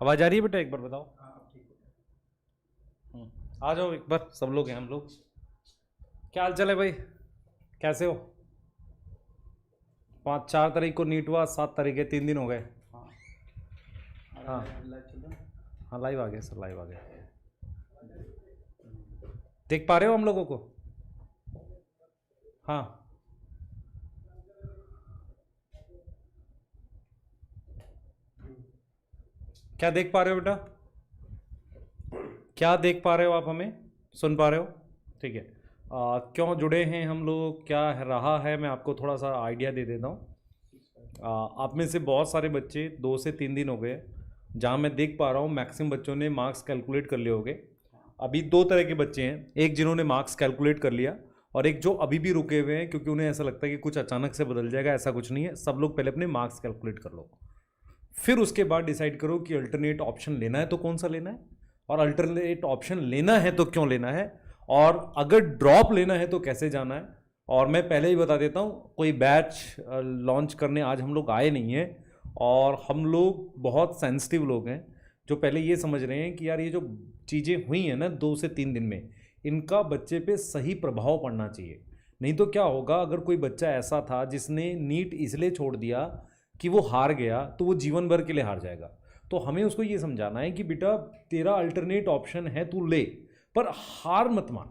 आवाज आ रही है बेटा? एक बार बताओ। आ जाओ एक बार, सब लोग हैं हम लोग। क्या हाल चाल है भाई, कैसे हो? 4 तारीख को नीट हुआ, 7 तारीख है, 3 दिन हो गए। हाँ हाँ, लाइव आ गया सर, लाइव आ गया। देख पा रहे हो हम लोगों को? हाँ, क्या देख पा रहे हो बेटा? क्या देख पा रहे हो आप? हमें सुन पा रहे हो? ठीक है। क्यों जुड़े हैं हम लोग, क्या रहा है, मैं आपको थोड़ा सा आइडिया दे देता हूँ। आप में से बहुत सारे बच्चे 2 से 3 दिन हो गए, जहाँ मैं देख पा रहा हूँ मैक्सिमम बच्चों ने मार्क्स कैलकुलेट कर लिए होंगे। अभी 2 तरह के बच्चे हैं, एक जिन्होंने मार्क्स कैलकुलेट कर लिया और एक जो अभी भी रुके हुए हैं, क्योंकि उन्हें ऐसा लगता है कि कुछ अचानक से बदल जाएगा। ऐसा कुछ नहीं है, सब लोग पहले अपने मार्क्स कैलकुलेट कर लो, फिर उसके बाद डिसाइड करो कि अल्टरनेट ऑप्शन लेना है तो कौन सा लेना है, और अल्टरनेट ऑप्शन लेना है तो क्यों लेना है, और अगर ड्रॉप लेना है तो कैसे जाना है। और मैं पहले ही बता देता हूँ, कोई बैच लॉन्च करने आज हम लोग आए नहीं हैं, और हम लोग बहुत सेंसिटिव लोग हैं जो पहले ये समझ रहे हैं कि यार ये जो चीज़ें हुई हैं ना 2 से 3 दिन में, इनका बच्चे पे सही प्रभाव पड़ना चाहिए। नहीं तो क्या होगा, अगर कोई बच्चा ऐसा था जिसने नीट इसलिए छोड़ दिया कि वो हार गया, तो वो जीवन भर के लिए हार जाएगा। तो हमें उसको ये समझाना है कि बेटा तेरा अल्टरनेट ऑप्शन है, तू ले, पर हार मत मान।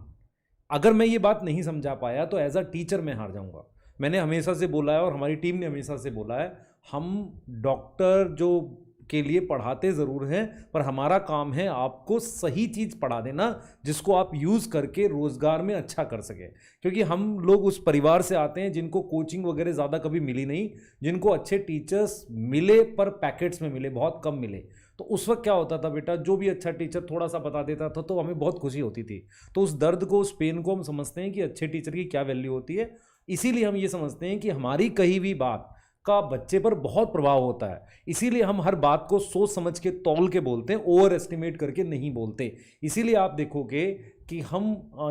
अगर मैं ये बात नहीं समझा पाया तो एज अ टीचर मैं हार जाऊंगा। मैंने हमेशा से बोला है और हमारी टीम ने हमेशा से बोला है, हम डॉक्टर जो के लिए पढ़ाते ज़रूर हैं, पर हमारा काम है आपको सही चीज़ पढ़ा देना जिसको आप यूज़ करके रोज़गार में अच्छा कर सके। क्योंकि हम लोग उस परिवार से आते हैं जिनको कोचिंग वगैरह ज़्यादा कभी मिली नहीं, जिनको अच्छे टीचर्स मिले पर पैकेट्स में मिले, बहुत कम मिले। तो उस वक्त क्या होता था बेटा, जो भी अच्छा टीचर थोड़ा सा बता देता था तो हमें बहुत खुशी होती थी। तो उस दर्द को, उस पेन को हम समझते हैं कि अच्छे टीचर की क्या वैल्यू होती है। इसीलिए हम ये समझते हैं कि हमारी कही हुई बात का बच्चे पर बहुत प्रभाव होता है। इसीलिए हम हर बात को सोच समझ के तौल के बोलते हैं, ओवर एस्टिमेट करके नहीं बोलते। इसीलिए आप देखोगे कि हम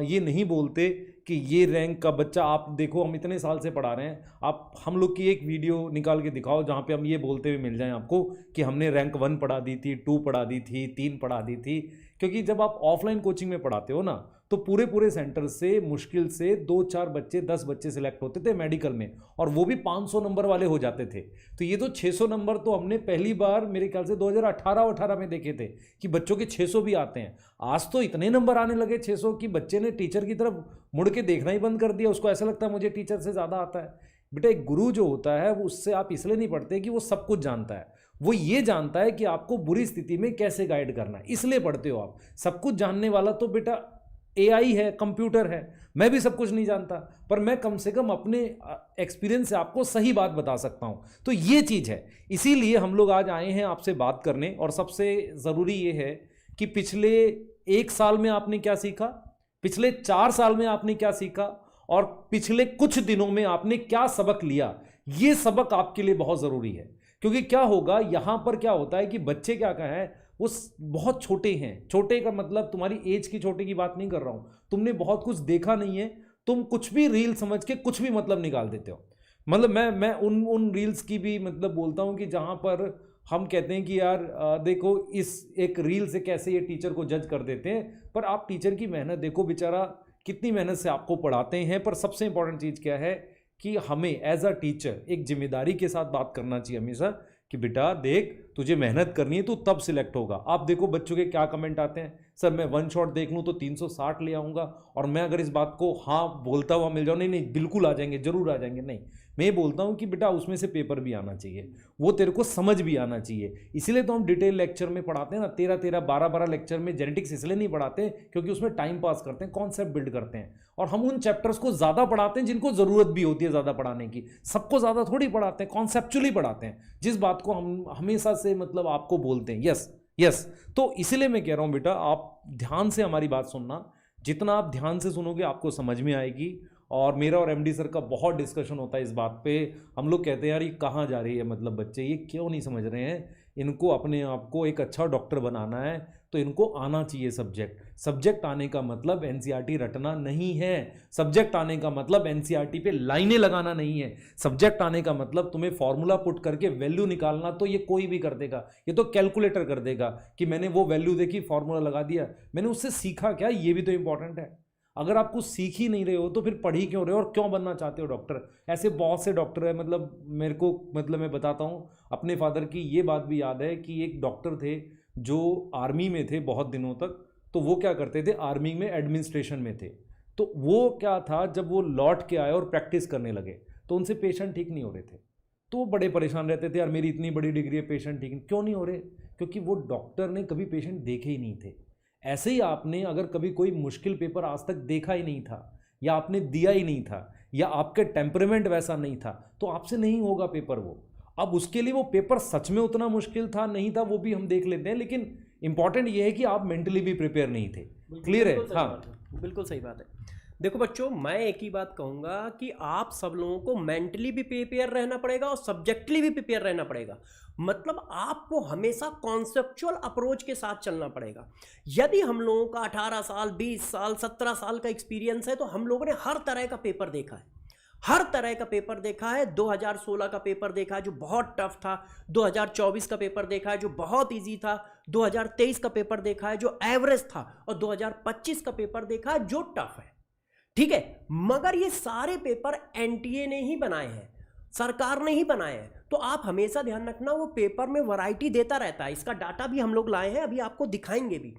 ये नहीं बोलते कि ये रैंक का बच्चा, आप देखो हम इतने साल से पढ़ा रहे हैं, आप हम लोग की एक वीडियो निकाल के दिखाओ जहाँ पे हम ये बोलते हुए मिल जाएं आपको कि हमने रैंक 1 पढ़ा दी थी, 2 पढ़ा दी थी, 3 पढ़ा दी थी। क्योंकि जब आप ऑफलाइन कोचिंग में पढ़ाते हो ना, तो पूरे पूरे सेंटर से मुश्किल से 2-4 बच्चे, 10 बच्चे सिलेक्ट होते थे मेडिकल में, और वो भी 500 नंबर वाले हो जाते थे। तो ये तो 600 नंबर तो हमने पहली बार मेरे ख्याल से 2018 में देखे थे कि बच्चों के 600 भी आते हैं। आज तो इतने नंबर आने लगे 600 कि बच्चे ने टीचर की तरफ मुड़ के देखना ही बंद कर दिया। उसको ऐसा लगता है मुझे टीचर से ज़्यादा आता है। बेटा एक गुरु जो होता है वो, उससे आप इसलिए नहीं पढ़ते कि वो सब कुछ जानता है, वो ये जानता है कि आपको बुरी स्थिति में कैसे गाइड करना है, इसलिए पढ़ते हो आप। सब कुछ जानने वाला तो बेटा एआई है, कंप्यूटर है। मैं भी सब कुछ नहीं जानता, पर मैं कम से कम अपने एक्सपीरियंस से आपको सही बात बता सकता हूं। तो ये चीज़ है, इसीलिए हम लोग आज आए हैं आपसे बात करने। और सबसे ज़रूरी ये है कि पिछले 1 साल में आपने क्या सीखा, पिछले 4 साल में आपने क्या सीखा, और पिछले कुछ दिनों में आपने क्या सबक लिया। ये सबक आपके लिए बहुत ज़रूरी है। क्योंकि क्या होगा, यहां पर क्या होता है कि बच्चे क्या कहें, वो बहुत छोटे हैं। छोटे का मतलब तुम्हारी एज की छोटे की बात नहीं कर रहा हूं, तुमने बहुत कुछ देखा नहीं है, तुम कुछ भी रील समझ के कुछ भी मतलब निकाल देते हो। मतलब मैं उन रील्स की भी मतलब बोलता हूं कि जहां पर हम कहते हैं कि यार देखो इस एक रील से कैसे ये टीचर को जज कर देते हैं, पर आप टीचर की मेहनत देखो, बेचारा कितनी मेहनत से आपको पढ़ाते हैं। पर सबसे इंपॉर्टेंट चीज़ क्या है कि हमें एज अ टीचर एक जिम्मेदारी के साथ बात करना चाहिए हमेशा कि बेटा देख, तुझे मेहनत करनी है तो तब सिलेक्ट होगा। आप देखो बच्चों के क्या कमेंट आते हैं, सर मैं 1 शॉट देख लूँ तो 360 ले आऊँगा, और मैं अगर इस बात को हाँ बोलता हुआ मिल जाऊँ, नहीं नहीं बिल्कुल आ जाएंगे, जरूर आ जाएंगे। नहीं, मैं ये बोलता हूँ कि बेटा उसमें से पेपर भी आना चाहिए, वो तेरे को समझ भी आना चाहिए। इसीलिए तो हम डिटेल लेक्चर में पढ़ाते हैं ना, 13-13, 12-12 लेक्चर में जेनेटिक्स इसलिए नहीं पढ़ाते क्योंकि उसमें टाइम पास करते हैं, कॉन्सेप्ट बिल्ड करते हैं। और हम उन चैप्टर्स को ज़्यादा पढ़ाते हैं जिनको ज़रूरत भी होती है ज़्यादा पढ़ाने की। सबको ज़्यादा थोड़ी पढ़ाते हैं, कॉन्सेप्चुअली पढ़ाते हैं, जिस बात को हम हमेशा से मतलब आपको बोलते हैं। Yes yes. तो इसलिए मैं कह रहा हूँ बेटा आप ध्यान से हमारी बात सुनना जितना आप ध्यान से सुनोगे आपको समझ में आएगी। और मेरा और एमडी सर का बहुत डिस्कशन होता है इस बात पे। हम लोग कहते हैं यार ये कहाँ जा रही है, मतलब बच्चे ये क्यों नहीं समझ रहे हैं, इनको अपने आप को एक अच्छा डॉक्टर बनाना है तो इनको आना चाहिए सब्जेक्ट। सब्जेक्ट आने का मतलब एनसीईआरटी रटना नहीं है, सब्जेक्ट आने का मतलब एनसीईआरटी पे लाइनें लगाना नहीं है, सब्जेक्ट आने का मतलब तुम्हें फॉर्मूला पुट करके वैल्यू निकालना तो ये कोई भी कर देगा, ये तो कैलकुलेटर कर देगा कि मैंने वो वैल्यू देखी फॉर्मूला लगा दिया, मैंने उससे सीखा क्या, ये भी तो इंपॉर्टेंट है। अगर आप कुछ सीख ही नहीं रहे हो तो फिर पढ़ ही क्यों रहे हो और क्यों बनना चाहते हो डॉक्टर। ऐसे बहुत से डॉक्टर है, मतलब मेरे को, मतलब मैं बताता हूँ अपने फादर की ये बात भी याद है कि एक डॉक्टर थे जो आर्मी में थे बहुत दिनों तक। तो वो क्या करते थे, आर्मी में एडमिनिस्ट्रेशन में थे, तो वो क्या था जब वो लौट के आए और प्रैक्टिस करने लगे तो उनसे पेशेंट ठीक नहीं हो रहे थे। तो वो बड़े परेशान रहते थे, यार मेरी इतनी बड़ी डिग्री है पेशेंट ठीक क्यों नहीं हो रहे, क्योंकि वो डॉक्टर ने कभी पेशेंट देखे ही नहीं थे। ऐसे ही आपने अगर कभी कोई मुश्किल पेपर आज तक देखा ही नहीं था या आपने दिया ही नहीं था या आपके टेम्परामेंट वैसा नहीं था तो आपसे नहीं होगा पेपर वो। अब उसके लिए वो पेपर सच में उतना मुश्किल था नहीं था वो भी हम देख लेते हैं, लेकिन इंपॉर्टेंट ये है कि आप मेंटली भी प्रिपेयर नहीं थे। क्लियर है? हाँ बिल्कुल सही बात है। देखो बच्चों, मैं एक ही बात कहूंगा कि आप सब लोगों को मेंटली भी प्रिपेयर रहना पड़ेगा और सब्जेक्टली भी प्रिपेयर रहना पड़ेगा। मतलब आपको हमेशा कॉन्सेप्चुअल अप्रोच के साथ चलना पड़ेगा। यदि हम लोगों का 18 साल 20 साल 17 साल का एक्सपीरियंस है तो हम लोगों ने हर तरह का पेपर देखा है, हर तरह का पेपर देखा है। 2016 का पेपर देखा है जो बहुत टफ था, 2024 का पेपर देखा है जो बहुत इजी था, 2023 का पेपर देखा है जो एवरेज था और 2025 का पेपर देखा है जो टफ है। ठीक है, मगर ये सारे पेपर एनटीए ने ही बनाए हैं, सरकार ने ही बनाए हैं। तो आप हमेशा ध्यान रखना वो पेपर में वैरायटी देता रहता है। इसका डाटा भी हम लोग लाए हैं, अभी आपको दिखाएंगे भी।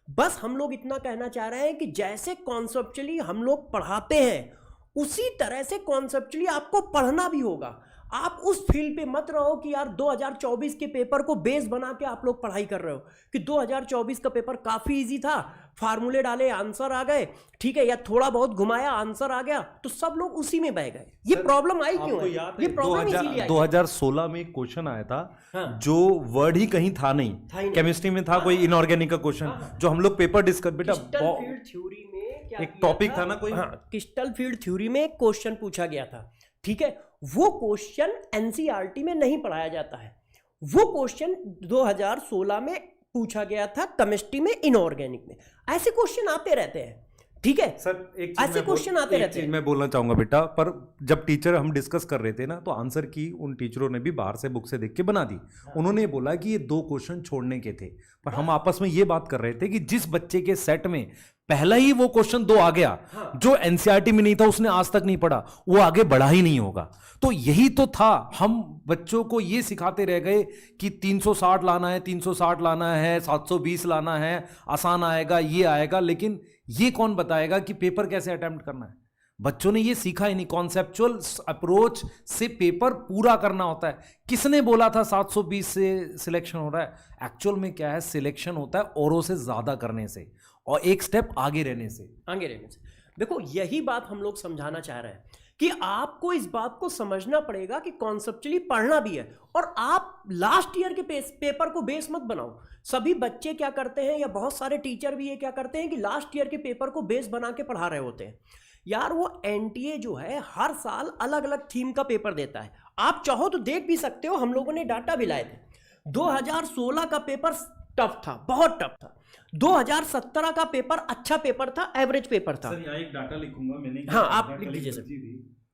बस हम लोग इतना कहना चाह रहे हैं कि जैसे कॉन्सेप्चुअली हम लोग पढ़ाते हैं उसी तरह से कॉन्सेप्चुअली आपको पढ़ना भी होगा। आप उस फील्ड पे मत रहो कि यार 2024 के पेपर को बेस बना के आप लोग पढ़ाई कर रहे हो कि 2024 का पेपर काफी इजी था, फार्मूले डाले आंसर आ गए, ठीक है, या थोड़ा बहुत घुमाया आंसर आ गया तो सब लोग उसी में बह गए। ये प्रॉब्लम आई क्यों है? ये प्रॉब्लम इसीलिए आई। 2016 में एक क्वेश्चन आया था, हाँ, जो वर्ड ही कहीं था नहीं, केमिस्ट्री में था, हाँ, कोई इनऑर्गेनिक का क्वेश्चन, हाँ, जो हम लोग पेपर डिस्कस, बेटा फील्ड थ्योरी में एक टॉपिक था ना कोई, हाँ, क्रिस्टल फील्ड थ्योरी में एक क्वेश्चन पूछा गया था। ठीक है, वो क्वेश्चन एनसीईआरटी में नहीं पढ़ाया जाता है। वो क्वेश्चन 2016 में पूछा गया था केमिस्ट्री में इनऑर्गेनिक में। ऐसे क्वेश्चन आते रहते हैं। ठीक है सर, एक ऐसे क्वेश्चन आते रहते हैं। मैं बोलना चाहूंगा बेटा, पर जब टीचर हम डिस्कस कर रहे थे ना तो आंसर की उन टीचरों ने भी बाहर से बुक से देख के बना दी। उन्होंने बोला कि ये 2 क्वेश्चन छोड़ने के थे, पर हम आपस में ये बात कर रहे थे कि जिस बच्चे के सेट में पहला ही वो क्वेश्चन 2 आ गया, हाँ, जो एनसीईआरटी में नहीं था, उसने आज तक नहीं पढ़ा, वो आगे बढ़ा ही नहीं होगा। तो यही तो था, हम बच्चों को ये सिखाते रह गए कि 360 लाना है, 360 लाना है, 720 लाना है, आसान आएगा, ये आएगा, लेकिन ये कौन बताएगा कि पेपर कैसे अटेम्प्ट करना है। बच्चों ने ये सीखा ही नहीं। कॉन्सेप्चुअल अप्रोच से पेपर पूरा करना होता है। किसने बोला था 720 से सिलेक्शन हो रहा है? एक्चुअल में क्या है, सिलेक्शन होता है औरों से ज्यादा करने से और एक स्टेप आगे रहने से। देखो, यही बात हम लोग समझाना चाह रहे हैं कि आपको इस बात को समझना पड़ेगा कि कॉन्सेप्चुअली पढ़ना भी है और आप लास्ट ईयर के पेपर को बेस मत बनाओ। सभी बच्चे क्या करते हैं या बहुत सारे टीचर भी ये क्या करते हैं कि लास्ट ईयर के पेपर को बेस बना के पढ़ा रहे होते हैं। यार वो एनटीए जो है हर साल अलग अलग थीम का पेपर देता है। आप चाहो तो देख भी सकते हो, हम लोगों ने डाटा भी लाए थे। 2016 का पेपर टफ था, बहुत टफ था। 2017 का पेपर अच्छा पेपर था, एवरेज पेपर था। सर यहाँ एक डाटा लिखूंगा मैंने, हाँ आप लिख लीजिए सर।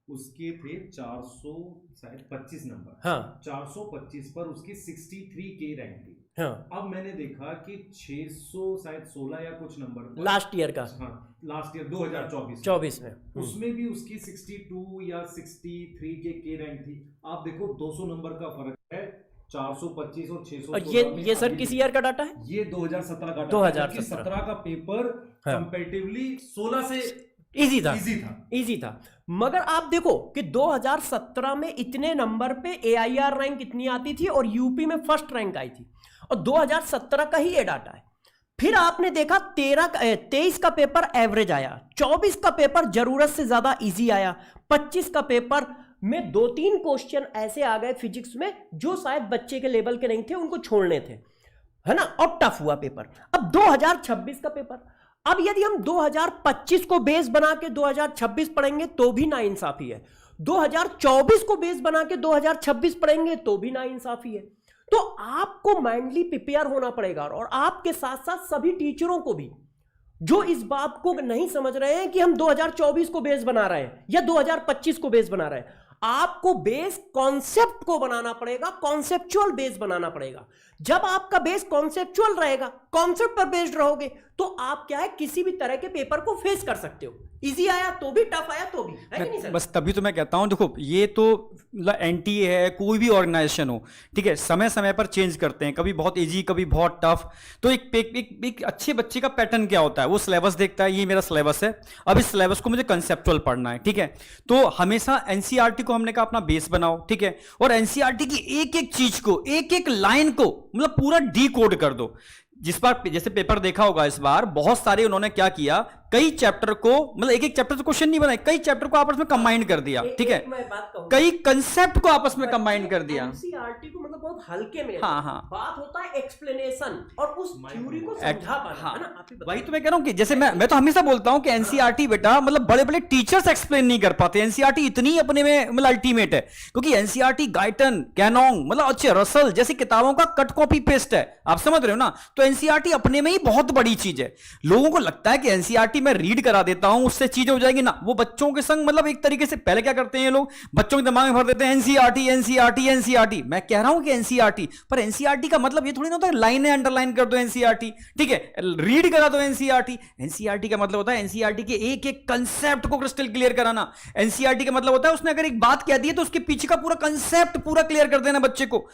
उसके थे 425 नंबर, हाँ 425 पर उसकी 63 के रैंक थी। हाँ, अब मैंने देखा कि 616 या कुछ नंबर लास्ट ईयर का, हाँ लास्ट ईयर 2024 में उसमें भी उसकी 62 या 63 के रैंक थी। आप देखो 200 नंबर का फर्क है, 425 और 616। ये सर किस ईयर का डाटा है? ये 2017 का। 2017 का पेपर कंपैरेटिवली 16 से इजी था। मगर आप देखो कि 2017 में इतने नंबर पे एआईआर रैंक इतनी आती थी और यूपी में फर्स्ट रैंक आई थी और 2017 का ही ये डाटा है। फिर आपने देखा 23 का पेपर एवरेज आया, 24 का पेपर जरूरत से ज्यादा इजी आया, 25 का पेपर में 2-3 क्वेश्चन ऐसे आ गए फिजिक्स में जो शायद बच्चे के लेवल के नहीं थे, उनको छोड़ने थे, है ना, और टफ हुआ पेपर। अब 2026 का पेपर, अब यदि हम 2025 को बेस बना के 2026 पढ़ेंगे तो भी नाइंसाफी है, 2024 को बेस बना के 2026 पढ़ेंगे तो भी नाइंसाफी है। तो आपको माइंडली प्रिपेयर होना पड़ेगा, और आपके साथ साथ सभी टीचरों को भी जो इस बात को नहीं समझ रहे हैं कि हम 2024 को बेस बना रहे हैं या 2025 को बेस बना रहे हैं, आपको बेस कॉन्सेप्ट को बनाना पड़ेगा, कॉन्सेप्चुअल बेस बनाना पड़ेगा। जब आपका बेस कॉन्सेप्चुअल रहेगा, कॉन्सेप्ट पर बेस्ड रहोगे, तो आप क्या है किसी भी तरह के पेपर को फेस कर सकते हो। इजी आया तो भी, टफ आया तो भी, है कि नहीं सर? बस तभी तो मैं कहता हूं, देखो ये तो एनटीए है, कोई भी ऑर्गेनाइजेशन हो, ठीक है, समय समय पर चेंज करते हैं, कभी बहुत इजी कभी बहुत टफ। तो एक अच्छे बच्चे का पैटर्न क्या होता है, वो सिलेबस देखता है, ये मेरा सिलेबस है, अब इस सिलेबस को मुझे कंसेप्चुअल पढ़ना है, ठीक है। तो हमेशा एनसीईआरटी को हमने कहा अपना बेस बनाओ, ठीक है, और एनसीईआरटी की एक एक चीज को, एक एक लाइन को मतलब पूरा डीकोड कर दो। जिस बार जैसे पेपर देखा होगा, इस बार बहुत सारे उन्होंने क्या किया, कई चैप्टर को मतलब एक एक चैप्टर से क्वेश्चन नहीं बनाए, कई चैप्टर को आपस में कंबाइन कर दिया, ठीक है, कई कंसेप्ट को आपस में कंबाइन कर दिया। एनसीईआरटी को मतलब बहुत हल्के में, हाँ हाँ, बात होता है एक्सप्लेनेशन और उस थ्योरी को समझा पाना, हाँ, है ना? वही तो मैं कह रहा हूं कि जैसे मैं तो हमेशा बोलता हूं कि एनसीईआरटी बेटा मतलब बड़े बड़े टीचर्स एक्सप्लेन नहीं कर पाते, एनसीईआरटी इतनी अपने में मतलब अल्टीमेट है, क्योंकि एनसीईआरटी गाइटन, कैनोंग मतलब अच्छे रसल जैसी किताबों का कट कॉपी पेस्ट है, आप समझ रहे हो ना। तो एनसीईआरटी अपने में ही बहुत बड़ी चीज है। लोगों को लगता है कि एनसीईआरटी में रीड करा देता हूं उससे चीजें हो जाएगी ना, वो बच्चों के संग मतलब एक तरीके से पहले क्या करते हैं ये लोग, बच्चों के दिमाग में भर देते हैं एनसीईआरटी एनसीईआरटी एनसीईआरटी। मैं कह रहा हूं कि एनसीईआरटी, पर एनसीईआरटी का मतलब ये थोड़ी ना होता है लाइनें अंडरलाइन कर दो एनसीईआरटी, ठीक है, रीड करा दो एनसीईआरटी। एनसीईआरटी का मतलब होता है एनसीईआरटी के एक एक कंसेप्ट को क्रिस्टल क्लियर कराना। एनसीईआरटी का मतलब होता है उसने अगर एक बात कह दी है तो उसके पीछे का पूरा कंसेप्ट पूरा क्लियर कर देना बच्चे को।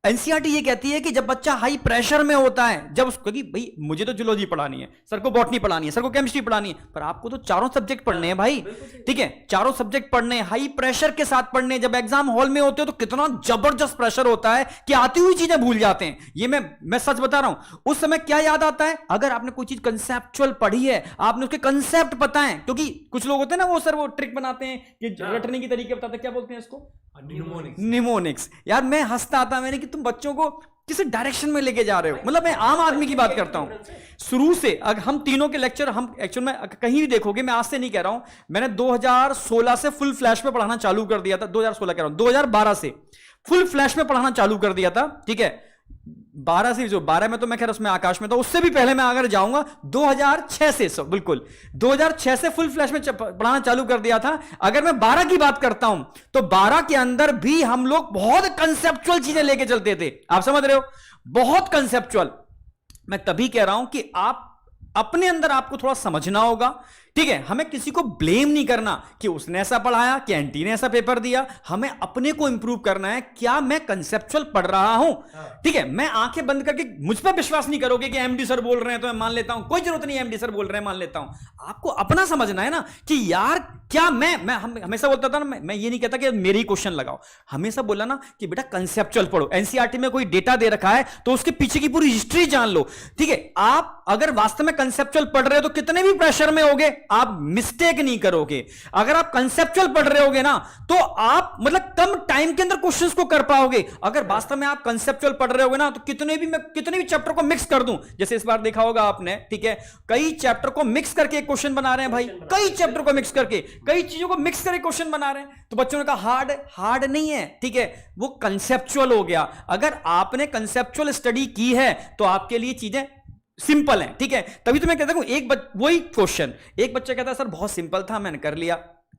एनसीईआरटी ये कहती है कि जब बच्चा हाई प्रेशर में होता है, जब उसको कि भाई मुझे तो जूलॉजी पढ़ानी है, सर को बॉटनी पढ़ानी है, सर को केमिस्ट्री पढ़ानी है, पर आपको तो चारों सब्जेक्ट पढ़ने हैं भाई, ठीक है, चारों सब्जेक्ट पढ़ने हैं, हाई प्रेशर के साथ पढ़ने। जब एग्जाम हॉल में होते हो तो कितना जबरदस्त प्रेशर होता है कि आती हुई चीजें भूल जाते हैं। ये मैं सच बता रहा हूं। उस समय क्या याद आता है, अगर आपने कोई चीज कंसेप्चुअल पढ़ी है, आपने उसके कंसेप्ट पता है, क्योंकि कुछ लोग होते हैं ना वो सर वो ट्रिक बनाते हैं कि रटने की तरीके बताते हैं, क्या बोलते हैं इसको, निमोनिक्स। यार मैं हंसता आता मैंने कि तुम बच्चों को किसी डायरेक्शन में लेके जा रहे हो। मतलब मैं आम आदमी की बात करता हूं शुरू से। अगर हम तीनों के लेक्चर हम एक्चुअल में कहीं भी देखोगे, मैं आज से नहीं कह रहा हूं, मैंने 2016 से फुल फ्लैश में पढ़ाना चालू कर दिया था, 2016 कह रहा हूं 2012 से फुल फ्लैश में पढ़ाना चालू कर दिया था, ठीक है। 12 से जो 12 में तो मैं खैर उसमें आकाश में था, उससे भी पहले मैं अगर जाऊंगा 2006 से, बिल्कुल 2006 से फुल फ्लैश में पढ़ाना चालू कर दिया था। अगर मैं 12 की बात करता हूं तो 12 के अंदर भी हम लोग बहुत कंसेप्चुअल चीजें लेके चलते थे, आप समझ रहे हो, बहुत कंसेप्चुअल। मैं तभी कह रहा हूं कि आप अपने अंदर आपको थोड़ा समझना होगा, ठीक है। हमें किसी को ब्लेम नहीं करना कि उसने ऐसा पढ़ाया, कि एंटी ने ऐसा पेपर दिया, हमें अपने को इंप्रूव करना है। क्या मैं कंसेप्चुअल पढ़ रहा हूं, ठीक है। मैं आंखें बंद करके, मुझ पर विश्वास नहीं करोगे कि एमडी सर बोल रहे हैं तो मैं मान लेता हूं, कोई जरूरत नहीं एमडी सर बोल रहे हैं मान लेता हूं। आपको अपना समझना है ना कि यार क्या मैं हमेशा बोलता था ना, मैं ये नहीं कहता कि मेरे ही क्वेश्चन लगाओ, हमेशा बोला ना कि बेटा कंसेप्चुअल पढ़ो। एनसीईआरटी में कोई डेटा दे रखा है तो उसके पीछे की पूरी हिस्ट्री जान लो, ठीक है। आप अगर वास्तव में कंसेप्चुअल पढ़ रहे हो तो कितने भी प्रेशर में होगे आप मिस्टेक नहीं करोगे। अगर आप कंसेप्चुअल पढ़ रहे होगे ना तो आप मतलब कम टाइम के अंदर क्वेश्चंस को कर पाओगे। अगर वास्तव में आप कंसेप्चुअल पढ़ रहे होगे ना तो कितने भी चैप्टर को मिक्स कर दूं, जैसे इस बार देखा होगा आपने, ठीक है, कई चैप्टर को मिक्स करके एक क्वेश्चन बना रहे हैं भाई, कई चैप्टर को मिक्स करके, कई चीजों को मिक्स करके क्वेश्चन बना रहे हैं। तो बच्चों ने कहा हार्ड नहीं है, ठीक है, वो कंसेप्चुअल हो गया। अगर आपने कंसेप्चुअल स्टडी की है तो आपके लिए चीजें सिंपल है, ठीक है। तभी तो मैं कहता हूं वही क्वेश्चन, एक बच्चा कहता है सर बहुत सिंपल था मैंने कर लिया।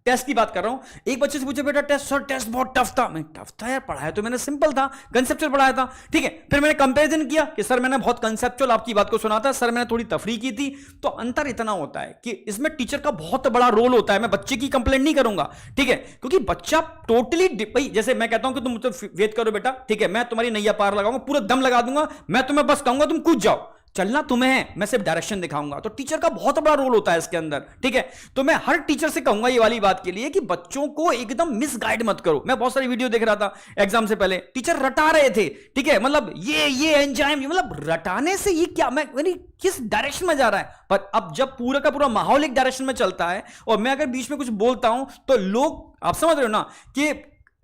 टेस्ट की बात कर रहा हूं, एक बच्चे से पूछे बेटा टेस्ट बहुत टफ था। मैं टफ था यार, पढ़ाया तो मैंने सिंपल था, कंसेप्चुअल पढ़ाया था, ठीक है। फिर मैंने कंपैरिजन किया कि सर मैंने बहुत कंसेप्चुअल आपकी बात को सुना था, सर मैंने थोड़ी तफरी की थी। तो अंतर इतना होता है कि इसमें टीचर का बहुत बड़ा रोल होता है। मैं बच्चे की कंप्लेंट नहीं करूंगा, ठीक है, क्योंकि बच्चा टोटली भाई, जैसे मैं कहता हूं कि तुम मुझसे वेट करो बेटा, ठीक है, मैं तुम्हारी नैया पार लगाऊंगा, पूरा दम लगा दूंगा, मैं तुम्हें बस कहूंगा तुम कूद जाओ, चलना तुम्हें है, मैं सिर्फ डायरेक्शन दिखाऊंगा। तो टीचर का बहुत बड़ा रोल होता है इसके अंदर, ठीक है। तो मैं हर टीचर से कहूंगा ये वाली बात के लिए कि बच्चों को एकदम मिसगाइड मत करो। मैं बहुत सारी वीडियो देख रहा था एग्जाम से पहले, टीचर रटा रहे थे, ठीक है, मतलब ये एंजाइम, मतलब रटाने से ये क्या, मैं किस डायरेक्शन में जा रहा है। पर अब जब पूरा का पूरा माहौल एक डायरेक्शन में चलता है और मैं अगर बीच में कुछ बोलता हूं तो लोग, आप समझ रहे हो ना कि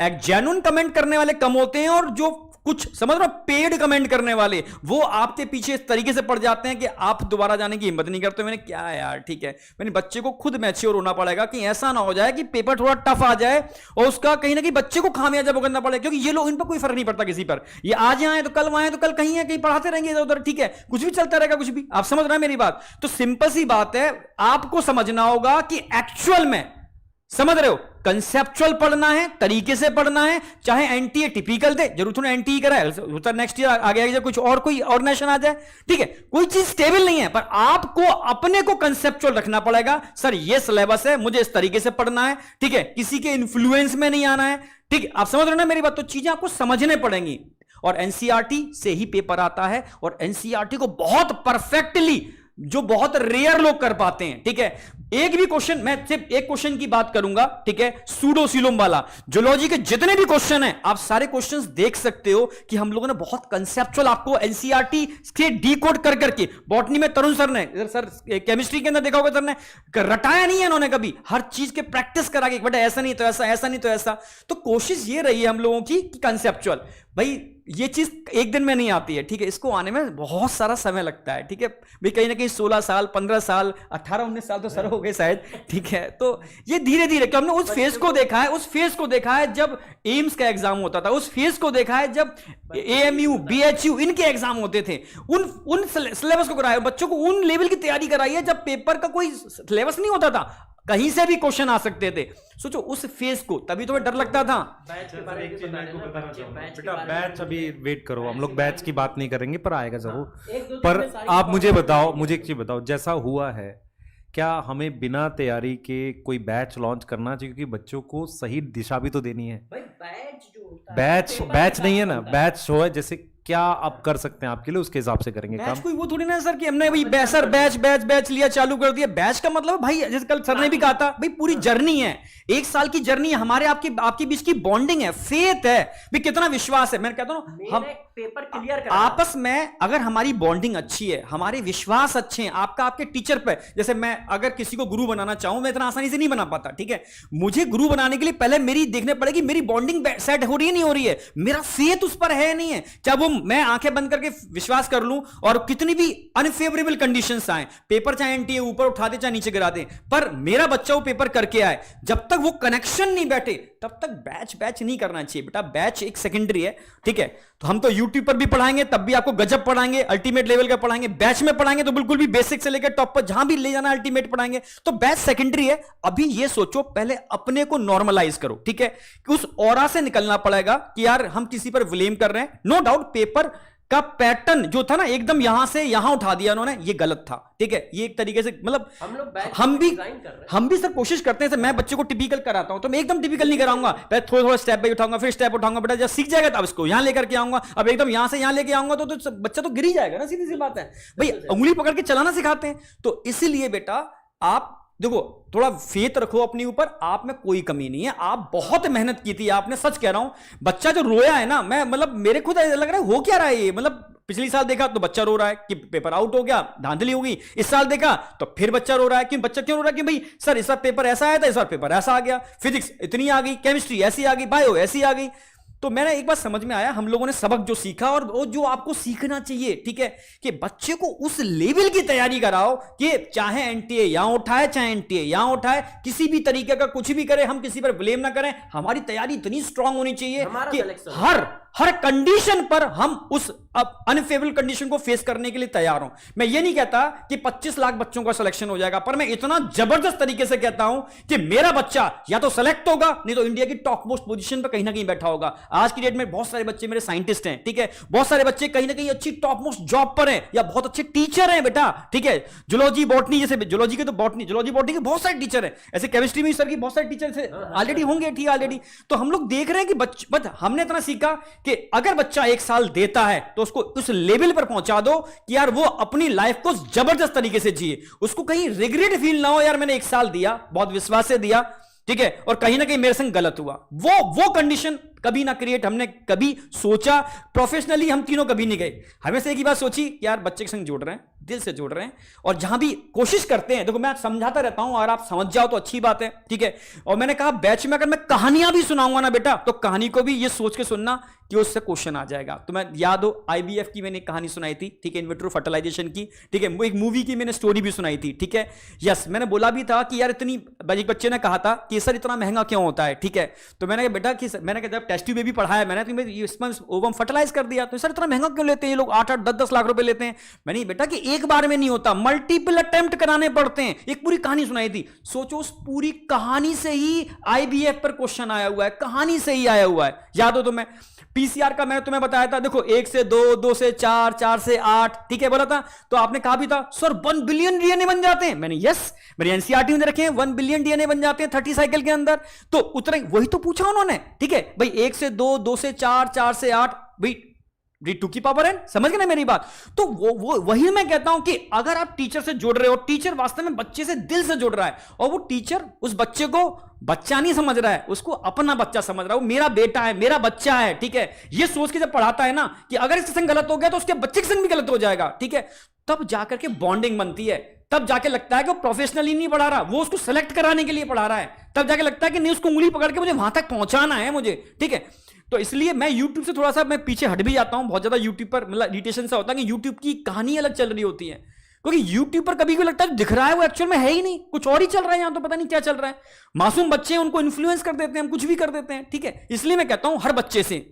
एक जेन्युइन कमेंट करने वाले कम होते हैं और जो कुछ समझ रहे हो, पेड कमेंट करने वाले वो आपके पीछे इस तरीके से पड़ जाते हैं कि आप दोबारा जाने की हिम्मत नहीं करते। मैंने क्या है यार, ठीक है, मैंने बच्चे को खुद मैच्योर होना पड़ेगा कि ऐसा ना हो जाए कि पेपर थोड़ा टफ आ जाए और उसका कहीं ना कहीं बच्चे को खामियाजा भुगतना पड़े, क्योंकि ये लोग, इन पर कोई फर्क नहीं पड़ता किसी पर, ये आज आए तो कल आए तो कल कहीं है कहीं पढ़ाते रहेंगे इधर उधर, ठीक है, कुछ भी चलता रहेगा कुछ भी। आप समझ रहे हैं मेरी बात? तो सिंपल सी बात है, आपको समझना होगा कि एक्चुअल में, समझ रहे हो, कंसेप्चुअल पढ़ना है, तरीके से पढ़ना है, चाहे एनटीए टिपिकल दे, जरूर थोड़ा एनटीए कराए, नेक्स्ट ईयर आगे कुछ और कोई ऑर्गेनाइजेशन आ जाए, ठीक है, कोई चीज स्टेबल नहीं है, पर आपको अपने को कंसेप्चुअल रखना पड़ेगा। सर ये सिलेबस है, मुझे इस तरीके से पढ़ना है, ठीक है, किसी के इन्फ्लुएंस में नहीं आना है, ठीक है, आप समझ रहे हो ना मेरी बात? तो चीजें आपको समझने पड़ेंगी, और एनसीईआरटी से ही पेपर आता है, और एनसीईआरटी को बहुत परफेक्टली, जो बहुत रेयर लोग कर पाते हैं, ठीक है, एक भी क्वेश्चन, मैं सिर्फ एक क्वेश्चन की बात करूंगा, ठीक है, सूडोसिलोम वाला, जूलॉजी के जितने भी क्वेश्चन हैं आप सारे क्वेश्चंस देख सकते हो कि हम लोगों ने बहुत कंसेप्चुअल आपको एनसीईआरटी के डीकोड कर करके, बॉटनी में तरुण सर ने, इधर सर केमिस्ट्री के अंदर देखा होगा सर ने रटाया नहीं है इन्होंने कभी, हर चीज के प्रैक्टिस करा के, बेटा ऐसा नहीं तो ऐसा, ऐसा नहीं तो ऐसा। तो कोशिश ये रही है हम लोगों की कंसेप्चुअल, भाई ये चीज एक दिन में नहीं आती है, ठीक है, इसको आने में बहुत सारा समय लगता है, ठीक है भाई, कहीं ना कहीं 16 साल 15 साल 18-19 साल तो सर हो गए शायद, ठीक है, तो ये धीरे धीरे, क्योंकि हमने उस फेज को देखा है, उस फेज को देखा है जब एम्स का एग्जाम होता था, उस फेज को देखा है जब एएमयू बीएचयू इनके एग्जाम होते थे, उन सिलेबस को कराया, बच्चों को उन लेवल की तैयारी कराई है जब पेपर का कोई सिलेबस नहीं होता था, कहीं से भी क्वेश्चन आ सकते थे। सोचो उस फेज को, तभी तो डर लगता था। बेटा बैच अभी वेट करो, हम लोग बैच की बात नहीं करेंगे, पर आएगा जरूर। पर आप मुझे बताओ, मुझे एक चीज बताओ, जैसा हुआ है क्या हमें बिना तैयारी के कोई बैच लॉन्च करना चाहिए? क्योंकि बच्चों को सही दिशा भी तो देनी है। बैच नहीं है ना, बैच शो है, जैसे क्या आप कर सकते हैं आपके लिए, उसके हिसाब से करेंगे काम। कोई वो थोड़ी ना सर कि हमने भाई सर बैच लिया, चालू कर दिया। बैच का मतलब भाई, जैसे कल सर ने भी कहा था, भाई पूरी जर्नी है, 1 साल की जर्नी है, हमारे आपके बीच की बॉन्डिंग है, फेथ है, भाई कितना विश्वास है। मैं कहता हूं हम पेपर क्लियर कर, आपस में अगर हमारी बॉन्डिंग अच्छी है, हमारे विश्वास अच्छे हैं, आपका आपके टीचर पे, जैसे मैं अगर किसी को गुरु बनाना चाहूं, मैं इतना आसानी से नहीं बना पाता, ठीक है, मुझे गुरु बनाने के लिए पहले मेरी देखने पड़ेगी मेरी बॉन्डिंग सेट हो रही है नहीं हो रही है, मेरा फेथ उस पर है नहीं है, क्या वो मैं आंखें बंद करके विश्वास कर लूं और कितनी भी अनफेवरेबल कंडीशंस आए, पेपर चाहे एनटीए ऊपर उठा दे चाहे नीचे गिरा दे, पर मेरा बच्चा वो पेपर करके आए, जब तक वो कनेक्शन नहीं बैठे तब तक बैच नहीं करना चाहिए। बेटा बैच एक सेकेंडरी है, ठीक है, तो हम तो यूट्यूब पर भी पढ़ाएंगे, तब भी आपको गजब पढ़ाएंगे, अल्टीमेट लेवल का पढ़ाएंगे, बैच में पढ़ाएंगे तो बिल्कुल भी बेसिक से लेकर टॉप पर जहां भी ले जाना अल्टीमेट पढ़ाएंगे, तो बैच सेकेंडरी है। अभी ये सोचो, पहले अपने को नॉर्मलाइज करो, ठीक है, कि उस ऑरा से निकलना पड़ेगा कि यार हम किसी पर ब्लेम कर रहे हैं। नो डाउट पेपर का पैटर्न जो था ना, एकदम यहां से यहां उठा दिया उन्होंने, ये गलत था, ठीक है, ये एक तरीके से मतलब हम भी सर कोशिश करते हैं, सर मैं बच्चे को टिपिकल कराता हूं तो मैं एकदम टिपिकल नहीं कराऊंगा, पहले थोड़ा स्टेप बाय उठाऊंगा, फिर स्टेप उठाऊंगा, बेटा जब सीख जाएगा तब इसको यहां लेकर के आऊंगा, अब एकदम यहां से यहां लेके आऊंगा तो बच्चा तो गिर ही जाएगा ना, सीधी सी बात है भाई, उंगली पकड़ के चलाना सिखाते हैं। तो इसीलिए बेटा आप देखो, थोड़ा फेथ रखो अपने ऊपर, आप में कोई कमी नहीं है, आप बहुत मेहनत की थी आपने, सच कह रहा हूं, बच्चा जो रोया है ना, मैं मतलब मेरे खुद लग रहा है हो क्या रहा है ये, मतलब पिछली साल देखा तो बच्चा रो रहा है कि पेपर आउट हो गया, धांधली हो गई, इस साल देखा तो फिर बच्चा रो रहा है कि बच्चा क्यों रो रहा है कि भाई सर इस बार पेपर ऐसा आया था, इस बार पेपर ऐसा आ गया, फिजिक्स इतनी आ गई, केमिस्ट्री ऐसी आ गई, बायो ऐसी आ गई। तो मैंने एक बार समझ में आया, हम लोगों ने सबक जो सीखा और वो जो आपको सीखना चाहिए, ठीक है, कि बच्चे को उस लेवल की तैयारी कराओ कि चाहे एनटीए यहां उठाए चाहे एनटीए यहां उठाए, किसी भी तरीके का कुछ भी करे, हम किसी पर ब्लेम ना करें, हमारी तैयारी इतनी स्ट्रांग होनी चाहिए कि हर कंडीशन पर हम उस अनफेवरेबल कंडीशन को फेस करने के लिए तैयार हूं। मैं ये नहीं कहता कि 25 लाख बच्चों का सिलेक्शन हो जाएगा, पर मैं इतना जबरदस्त तरीके से कहता हूं कि मेरा बच्चा या तो सेलेक्ट होगा, नहीं तो इंडिया की टॉप मोस्ट पोजीशन पर कहीं ना कहीं बैठा होगा। आज की डेट में बहुत सारे बच्चे मेरे साइंटिस्ट हैं, ठीक है, बहुत सारे बच्चे कहीं ना कहीं अच्छी टॉप मोस्ट जॉब पर हैं या बहुत अच्छे टीचर हैं बेटा, ठीक है, जूलॉजी बॉटनी, जैसे जूलॉजी के तो जूलॉजी बॉटनी के बहुत सारे टीचर हैं, ऐसे केमिस्ट्री में सर की बहुत सारे टीचर ऑलरेडी होंगे, ठीक है, ऑलरेडी। तो हम लोग देख रहे हैं कि बट हमने इतना सीखा कि अगर बच्चा 1 साल देता है तो उसको उस लेवल पर पहुंचा दो कि यार वो अपनी लाइफ को जबरदस्त तरीके से जिए, उसको कहीं रिग्रेट फील ना हो, यार मैंने 1 साल दिया, बहुत विश्वास से दिया, ठीक है, और कहीं ना कहीं मेरे संग गलत हुआ, वो कंडीशन कभी ना क्रिएट हमने कभी सोचा प्रोफेशनली, हम तीनों कभी नहीं गए। हमेशा एक ही बात सोची कि यार बच्चे के संग जोड़ रहे हैं, दिल से जोड़ रहे हैं, और जहां भी कोशिश करते हैं, देखो मैं समझाता रहता हूं, अगर आप समझ जाओ तो अच्छी बात है, ठीक है। और मैंने कहा बैच में अगर मैं कहानियां भी सुनाऊंगा ना बेटा, तो कहानी को भी ये सोच के सुनना कि उससे क्वेश्चन आ जाएगा। तो मैं याद हो IVF की मैंने कहानी सुनाई थी, ठीक है, इन विट्रो फर्टिलाइजेशन की, ठीक है, एक मूवी की मैंने स्टोरी भी सुनाई थी, ठीक है। यस, मैंने बोला भी था कि यार इतनी, एक बच्चे ने कहा था कि सर इतना महंगा क्यों होता है, ठीक है। तो मैंने कहा बेटा कि मैंने कहा जब टेस्ट ट्यूब भी पढ़ाया मैंने, तो इसमें ओवम फर्टिलाइज कर दिया, तो सर इतना महंगा क्यों लेते हैं ये लोग, 8-8 10-10 लाख रुपए लेते हैं। मैंने बेटा कि एक बार में नहीं होता, मल्टीपल अटेम्प्ट कराने पड़ते हैं। एक पूरी कहानी सुनाई थी, सोचो उस पूरी कहानी से ही IVF पर क्वेश्चन आया हुआ है, कहानी से ही आया हुआ है। याद हो तो मैं PCR का मैंने तुम्हें बताया था, देखो 1 से 2, 2 से 4, 4 से 8, ठीक है बोला था। तो आपने कहा भी था सर 1 बिलियन DNA बन जाते हैं। मैंने यस, मेरी NCERT में रखे हैं 1 बिलियन DNA बन जाते हैं 30 साइकिल के अंदर। तो उतरे वही तो पूछा उन्होंने, ठीक है भाई, 1 से 2, 2 से 4, 4 से 8, भाई 2 की पावर n, समझ गए ना मेरी बात। तो वही मैं कहता हूं कि अगर आप टीचर से जुड़ रहे हो, टीचर वास्तव में बच्चे से दिल से जुड़ रहा है, और वो टीचर उस बच्चे को बच्चा नहीं समझ रहा है, उसको अपना बच्चा समझ रहा है, वो मेरा बेटा है, मेरा बच्चा है, ठीक है, ये सोच के जब पढ़ाता है ना कि अगर इसके संग गलत हो गया तो उसके बच्चे के संग भी गलत हो जाएगा, ठीक है, तब जाकर के बॉन्डिंग बनती है। तब जाके लगता है कि वो प्रोफेशनली नहीं पढ़ा रहा, वो उसको सेलेक्ट कराने के लिए पढ़ा रहा है। तब जाके लगता है कि नहीं, उसको उंगली पकड़ के मुझे वहां तक पहुंचाना है मुझे, ठीक है। तो इसलिए मैं YouTube से थोड़ा सा मैं पीछे हट भी जाता हूं, बहुत ज्यादा YouTube पर मतलब इरिटेशन सा होता है कि YouTube की कहानी अलग चल रही होती है, क्योंकि YouTube पर कभी भी लगता है दिख रहा है वो एक्चुअल में है ही नहीं, कुछ और ही चल रहा है, यहां तो पता नहीं क्या चल रहा है। मासूम बच्चे हैं, उनको इन्फ्लुएंस कर देते हैं, हम कुछ भी कर देते हैं, ठीक है। इसलिए मैं कहता हूं हर बच्चे से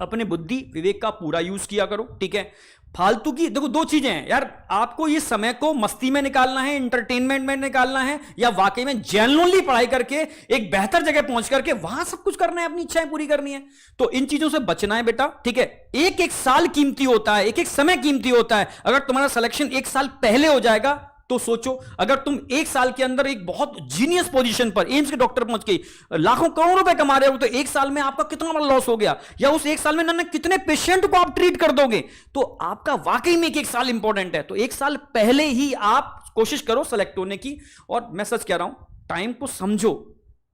अपने बुद्धि विवेक का पूरा यूज किया करो, ठीक है। फालतू की देखो 2 चीजें हैं यार, आपको ये समय को मस्ती में निकालना है, एंटरटेनमेंट में निकालना है, या वाकई में जेन्युइनली पढ़ाई करके एक बेहतर जगह पहुंच करके वहां सब कुछ करना है, अपनी इच्छाएं पूरी करनी है। तो इन चीजों से बचना है बेटा, ठीक है। एक एक साल कीमती होता है, एक एक समय कीमती होता है। अगर तुम्हारा सिलेक्शन 1 साल पहले हो जाएगा तो सोचो, अगर तुम 1 साल के अंदर एक बहुत जीनियस पोजीशन पर एम्स के डॉक्टर पहुंच गई, लाखों करोड़ों रुपए कमा रहे हो, तो 1 साल में आपका कितना बड़ा लॉस हो गया, या उस 1 साल में ना कितने पेशेंट को आप ट्रीट कर दोगे। तो आपका वाकई में एक साल इंपॉर्टेंट है। तो 1 साल पहले ही आप कोशिश करो सेलेक्ट होने की। और मैं सच कह रहा हूं, टाइम को समझो,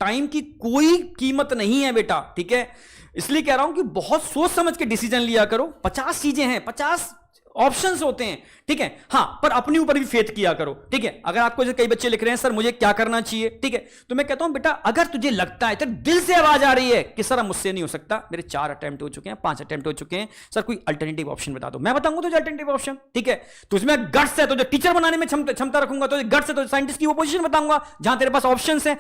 टाइम की कोई कीमत नहीं है बेटा, ठीक है। इसलिए कह रहा हूं कि बहुत सोच समझ के डिसीजन लिया करो। 50 चीजें हैं, 50 ऑप्शंस होते हैं, ठीक है। हाँ, पर अपने ऊपर भी फेथ किया करो, ठीक है। अगर आपको जैसे कई बच्चे लिख रहे हैं सर मुझे क्या करना चाहिए, ठीक है, तो मैं कहता हूं बेटा अगर तुझे लगता है, तेरे दिल से आवाज आ रही है कि सर मुझसे नहीं हो सकता, मेरे 4 अटेम्प्ट हो चुके हैं, 5 अटेम्प्ट हो चुके हैं, सर कोई अल्टरनेटिव ऑप्शन बता दो, मैं बताऊंगा तुझे अल्टरनेटिव ऑप्शन, ठीक है। तुझमें गट्स है तो जो टीचर बनाने में क्षमता रखूंगा, तो गट्स है तो साइंटिस्ट की वो पोजीशन बताऊंगा जहां तेरे पास ऑप्शन है।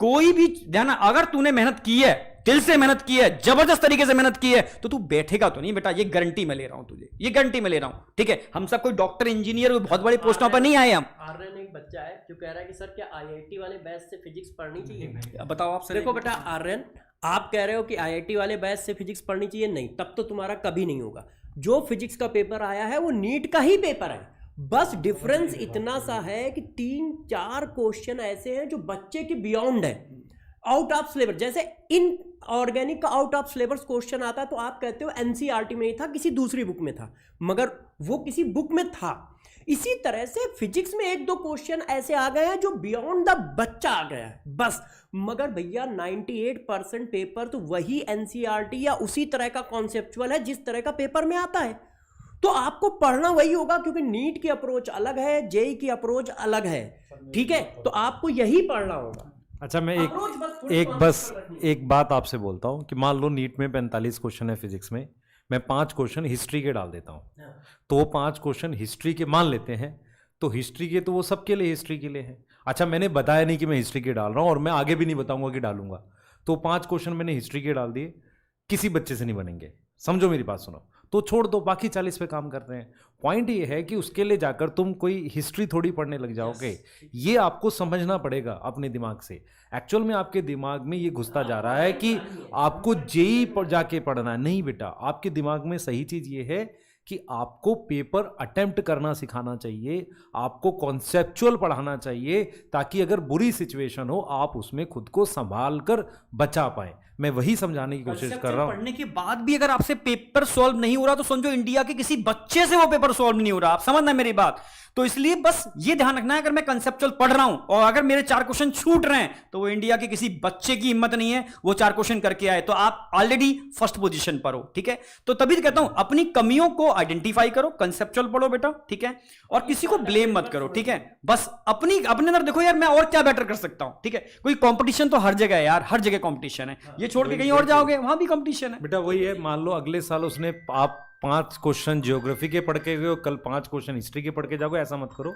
कोई भी ध्यान, अगर तूने मेहनत की है, दिल से मेहनत की है, जबरदस्त तरीके से मेहनत की है, तो तू बैठेगा तो नहीं बेटा, ये गारंटी मैं ले रहा हूं तुझे, ये गारंटी मैं ले रहा हूं, ठीक है। हम सब कोई डॉक्टर इंजीनियर बहुत बड़ी पोस्टों पर नहीं आए हम। आर्यन एक बच्चा है जो कह रहा है कि सर क्या IIT वाले बैच से फिजिक्स पढ़नी चाहिए। बताओ आप। देखो बेटा आर्यन, आप कह रहे हो कि IIT वाले बैच से फिजिक्स पढ़नी चाहिए, नहीं, तब तो तुम्हारा कभी नहीं होगा। जो फिजिक्स का पेपर आया है वो नीट का ही पेपर है, बस डिफरेंस इतना सा है कि 3-4 क्वेश्चन ऐसे हैं जो बच्चे के बियॉन्ड है, आउट ऑफ सिलेबस। जैसे इन ऑर्गेनिक का आउट ऑफ सिलेबस क्वेश्चन आता है तो आप कहते हो NCERT में ही था, किसी दूसरी बुक में था, मगर वो किसी बुक में था। इसी तरह से फिजिक्स में 1-2 क्वेश्चन ऐसे आ गए हैं जो बियॉन्ड द बच्चा आ गया है बस। मगर भैया 98% पेपर तो वही NCERT या उसी तरह का कॉन्सेप्चुअल है जिस तरह का पेपर में आता है। तो आपको पढ़ना वही होगा, क्योंकि नीट की अप्रोच अलग है, JEE की अप्रोच अलग है, ठीक है। तो आपको यही पढ़ना होगा। अच्छा, मैं एक बात आपसे बोलता हूँ कि मान लो नीट में 45 क्वेश्चन है फिजिक्स में, मैं 5 क्वेश्चन हिस्ट्री के डाल देता हूँ, तो वो 5 क्वेश्चन हिस्ट्री के मान लेते हैं, तो हिस्ट्री के तो वो सबके लिए हिस्ट्री के लिए है। अच्छा, मैंने बताया नहीं कि मैं हिस्ट्री के डाल रहा हूँ, और मैं आगे भी नहीं बताऊंगा कि डालूंगा। तो 5 क्वेश्चन मैंने हिस्ट्री के डाल दिए, किसी बच्चे से नहीं बनेंगे, समझो मेरी बात सुनो, तो छोड़ दो, बाकी 40 पे काम करते हैं। पॉइंट ये है कि उसके लिए जाकर तुम कोई हिस्ट्री थोड़ी पढ़ने लग जाओगे, ये आपको समझना पड़ेगा अपने दिमाग से। एक्चुअल में आपके दिमाग में ये घुसता जा रहा है कि आपको JEE पर जाके पढ़ना है, नहीं बेटा, आपके दिमाग में सही चीज ये है कि आपको पेपर अटेम्प्ट करना सिखाना चाहिए, आपको कॉन्सेप्चुअल पढ़ाना चाहिए, ताकि अगर बुरी सिचुएशन हो आप उसमें खुद को संभाल कर बचा पाए। मैं वही समझाने की कोशिश कर रहा हूं। पढ़ने के बाद भी अगर आपसे पेपर सॉल्व नहीं हो रहा तो समझो इंडिया के किसी बच्चे से वो पेपर सॉल्व नहीं हो रहा। आप समझना मेरी बात। तो इसलिए बस ये ध्यान रखना है, अगर मैं कंसेप्चुअल पढ़ रहा हूं और अगर मेरे 4 क्वेश्चन छूट रहे हैं तो वो इंडिया के किसी बच्चे की हिम्मत नहीं है वो 4 क्वेश्चन करके आए, तो आप ऑलरेडी फर्स्ट पोजीशन पर हो, ठीक है। तो तभी तो कहता हूं अपनी कमियों को आइडेंटिफाई करो, कंसेप्चुअल पढ़ो बेटा, ठीक है, और किसी को ब्लेम मत करो, ठीक है। बस अपने अंदर देखो यार मैं और क्या बेटर कर सकता हूं, ठीक है। कोई कंपटीशन तो हर जगह है यार, हर जगह कंपटीशन है, ये छोड़ के कहीं और जाओगे वहां भी कंपटीशन है बेटा। वही है, मान लो अगले साल उसने आप 5 क्वेश्चन ज्योग्राफी के पढ़ के गए, कल 5 क्वेश्चन हिस्ट्री के पढ़ के जाओगे, ऐसा मत करो।